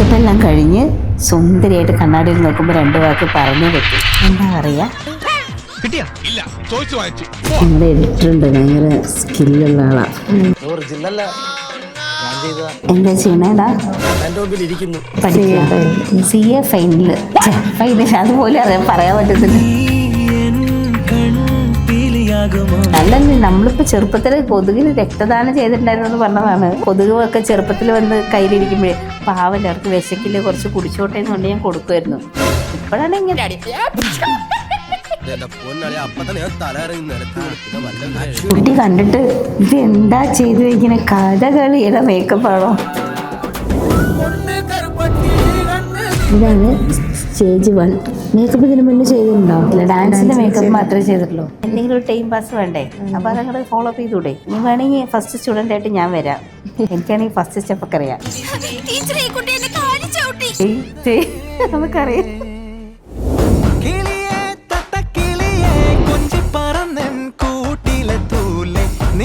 Makeup എല്ലാം കഴിഞ്ഞ് സുന്ദരിയായിട്ട് കണ്ണാടിയിൽ നോക്കുമ്പോൾ 2 വാക്ക് പറഞ്ഞു പറ്റും. എന്താ പറയാ, നമ്മുടെ എഡിറ്ററുണ്ട്, ഭയങ്കര സ്കില്ലുള്ള ആളാ. എന്താ ചെയ്യണേടാ? CA ഫൈനല് അതുപോലെ അറിയാൻ പറയാൻ പറ്റത്തില്ല. അല്ലല്ലേ, നമ്മളിപ്പോൾ ചെറുപ്പത്തിൽ കൊതുകിന് രക്തദാനം ചെയ്തിട്ടുണ്ടായിരുന്നു എന്ന് പറഞ്ഞതാണ്. കൊതുകൊക്കെ ചെറുപ്പത്തിൽ വന്ന് കയ്യിലിരിക്കുമ്പോഴേ പാവല്ലേ, അവർക്ക് വിശക്കില്ലേ, കുറച്ച് കുടിച്ചോട്ടെ എന്ന് കൊണ്ട് ഞാൻ കൊടുക്കുമായിരുന്നു. ഇപ്പോഴാണ് ഇങ്ങനെ കുട്ടി കണ്ടിട്ട് ഇത് എന്താ ചെയ്തു വയ്ക്കുന്ന കഥകളിയുടെ മേക്കപ്പാണോ? ഇതാണ് സ്റ്റേജ് 1. മേക്കപ്പ് ഇതിന് മുന്നേ ചെയ്തിട്ടുണ്ടോ? ഇല്ല, ഡാൻസിന്റെ മേക്കപ്പ് മാത്രമേ ചെയ്തിട്ടുള്ളൂ. എന്തെങ്കിലും ഒരു ടൈം പാസ് വേണ്ടേ, അപ്പൊ അതങ്ങോട്ട് ഫോളോ അപ്പ് ചെയ്തൂടെ? നീ വേണമെങ്കിൽ ഫസ്റ്റ് സ്റ്റുഡന്റ് ആയിട്ട് ഞാൻ വരാം. എനിക്കാണെങ്കിൽ ഫസ്റ്റ് സ്റ്റെപ്പ് ഒക്കെ അറിയാം, നമുക്കറിയാം.